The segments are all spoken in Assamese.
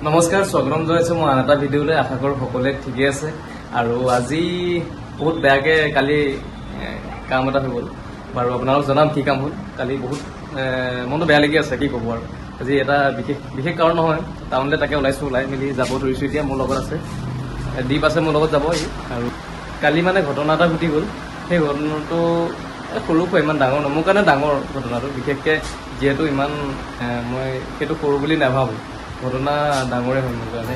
নমস্কাৰ, স্বাগতম জনাইছোঁ মই আন এটা ভিডিঅ'লৈ। আশা কৰোঁ সকলোৱে ঠিকে আছে। আৰু আজি বহুত বেয়াকৈ কালি কাম এটা হৈ গ'ল। বাৰু আপোনালোক জনাম কি কাম হ'ল। কালি বহুত মনটো বেয়া লাগি আছে, কি ক'ব আৰু। আজি এটা বিশেষ কাৰণ নহয়, টাউনলৈ তাকে ওলাই মেলি যাব ধৰিছোঁ। এতিয়া মোৰ লগত আছে দীপ, আছে মোৰ লগত যাব। আৰু কালি মানে ঘটনা এটা ঘটি গ'ল। সেই ঘটনাটো সৰু খুৱাই, ইমান ডাঙৰ নহয়। মোৰ কাৰণে ডাঙৰ ঘটনাটো, বিশেষকৈ যিহেতু ইমান মই সেইটো সৰু বুলি নাভাবোঁ। ঘটনা ডাঙৰে হ'ল মোৰ কাৰণে।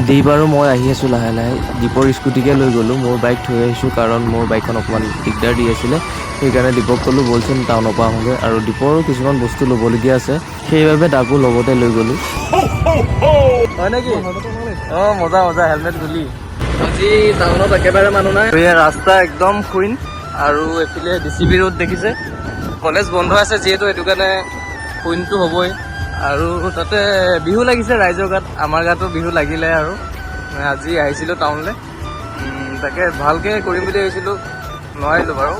দীপ আৰু মই আহি আছোঁ লাহে লাহে। দীপৰ স্কুটিকে লৈ গ'লোঁ, মোৰ বাইক থৈ আহিছোঁ কাৰণ মোৰ বাইকখন অকণমান দিগদাৰ দি আছিলে। সেইকাৰণে দীপক ক'লোঁ ব'লচোন টাউনৰ পৰা আহোঁগৈ। আৰু দীপৰো কিছুমান বস্তু ল'বলগীয়া আছে, সেইবাবে তাকো লগতে লৈ গ'লোঁ। হয় নেকি? অঁ, মজা হেলমেট গুলি। আজি টাউনত একেবাৰে মানুহ নাই। ৰাস্তা একদম শুইন। আৰু এইফালে DCB ৰোড দেখিছে। কলেজ বন্ধ আছে যিহেতু, সেইটো কাৰণে শুইনটো হ'বই। আৰু তাতে বিহু লাগিছে ৰাইজৰ গাত, আমাৰ গাতো বিহু লাগিলে। আৰু আজি আহিছিলোঁ টাউনলৈ, তাকে ভালকৈ কৰিম বুলি ভাবিছিলোঁ, নোৱাৰিলোঁ বাৰু।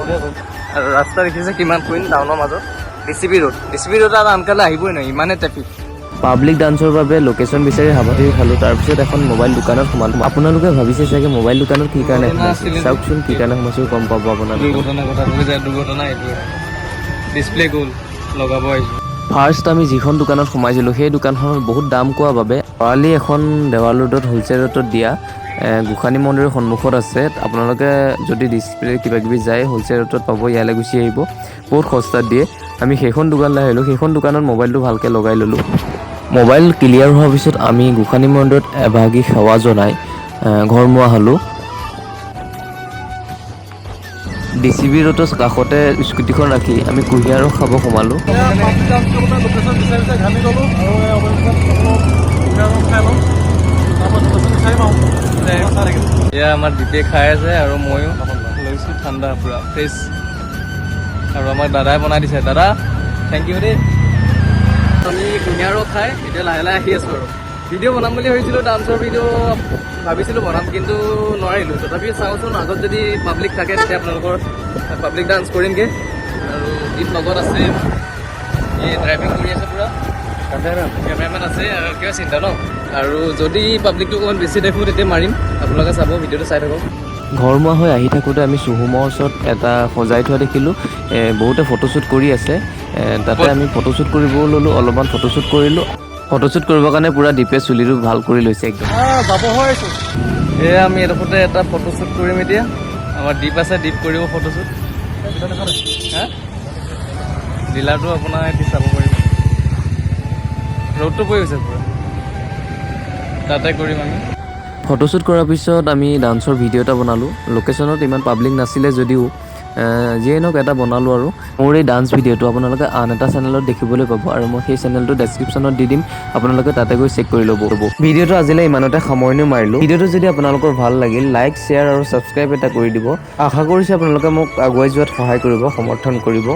আৰু ৰাস্তা দেখিছে কিমান কুইন টাউনৰ মাজত। DCB ৰোড আৰু আনকালে আহিবই নোৱাৰি, ইমানেই ট্ৰেফিক। পাব্লিক ডান্সৰ বাবে লোকেশ্যন বিচাৰি হাবাথুৰি খালোঁ। তাৰপিছত এখন মোবাইল দোকানত সোমালোঁ। আপোনালোকে ভাবিছে চাগে মোবাইল দোকানত কি কাৰণে সোমাইছে। চাওকচোন কি কাৰণে সোমাইছোঁ, গম পাব আপোনালোকে। দুৰ্ঘটনা এইটোৱে, ডিছপ্লে গ'ল, লগাব আহিছোঁ। ফাৰ্ষ্ট আমি যিখন দোকানত সোমাইছিলোঁ, সেই দোকানখনত বহুত দাম কোৱা বাবে খৰালি এখন দেৱাল ৰোডত হোলচেল ৰেটত দিয়া গোসানী মন্দিৰৰ সন্মুখত আছে। আপোনালোকে যদি ডিছপ্লে কিবাকিবি যায়, হোলচেল ৰেটত পাব, ইয়ালৈ গুচি আহিব, বহুত সস্তাত দিয়ে। আমি সেইখন দোকানলৈ আহিলোঁ। সেইখন দোকানত মোবাইলটো ভালকৈ লগাই ল'লোঁ। মোবাইল ক্লিয়াৰ হোৱাৰ পিছত আমি গোসানী মন্দিৰত এভাগি সেৱা জনাই ঘৰমুৱা হ'লোঁ। DCB ৰোডৰ কাষতে স্কুটিখন ৰাখি আমি কুঁহিয়াৰো খাব সোমালোঁ। এয়া আমাৰ দীপে খাই আছে আৰু ময়ো লৈছোঁ ঠাণ্ডা, পূৰা ফ্ৰেছ। আৰু আমাক দাদাই বনাই দিছে। দাদা থেংক ইউ দেই। আমি কুঁহিয়াৰো খাই এতিয়া লাহে লাহে আহি আছোঁ। আৰু ভিডিঅ' বনাম বুলি ভাবিছিলোঁ, ডান্সৰ ভিডিঅ' ভাবিছিলোঁ বনাম, কিন্তু নোৱাৰিলোঁ। তথাপিও চাওঁচোন, আগত যদি পাব্লিক থাকে তেতিয়া আপোনালোকৰ পাব্লিক ডান্স কৰিমগৈ। আৰু দীপ লগত আছে, এই ড্ৰাইভিং কৰি আছে পূৰা, কেমেৰামেন আছে, আৰু কিবা চিন্তা ন। আৰু যদি পাব্লিকটো অকণমান বেছি দেখোঁ তেতিয়া মাৰিম। আপোনালোকে চাব, ভিডিঅ'টো চাই থাকক। ঘৰমুৱা হৈ আহি থাকোঁতে আমি চুহুমৰ ওচৰত এটা সজাই থোৱা দেখিলোঁ। বহুতে ফটোশ্বুট কৰি আছে। তাতে আমি ফটোশ্বুট কৰিবও ল'লোঁ, অলপমান ফটোশ্বুট কৰিলোঁ। ফটোশ্বুট কৰিবৰ কাৰণে পূৰা দীপে চুলিটো ভাল কৰি লৈছে একদম। এয়া আমি এডোখৰতে এটা ফটোশ্বুট কৰিম এতিয়া। আমাৰ দীপ আছে, দীপ কৰিব ফটোশ্বুট। হা, ডিলাৰটো আপোনাৰ এটি চাব পাৰিব। ৰ'দটো পৰি গৈছে পূৰা, তাতে কৰিম আমি। ফটোশ্বুট কৰাৰ পিছত আমি ডান্সৰ ভিডিঅ' এটা বনালোঁ। লোকেশ্যনত ইমান পাব্লিক নাছিলে যদিও যিয়ে নহওক এটা বনালোঁ। আৰু মোৰ এই ডান্স ভিডিঅ'টো আপোনালোকে আন এটা চেনেলত দেখিবলৈ পাব, আৰু মই সেই চেনেলটো ডেছক্ৰিপশ্যনত দি দিম, আপোনালোকে তাতে গৈ চেক কৰি ল'ব। ভিডিঅ'টো আজিলৈ ইমানতে সামৰণি মাৰিলোঁ। ভিডিঅ'টো যদি আপোনালোকৰ ভাল লাগিল, লাইক, শ্বেয়াৰ আৰু ছাবস্ক্ৰাইব এটা কৰি দিব। আশা কৰিছোঁ আপোনালোকে মোক আগুৱাই যোৱাত সহায় কৰিব, সমৰ্থন কৰিব।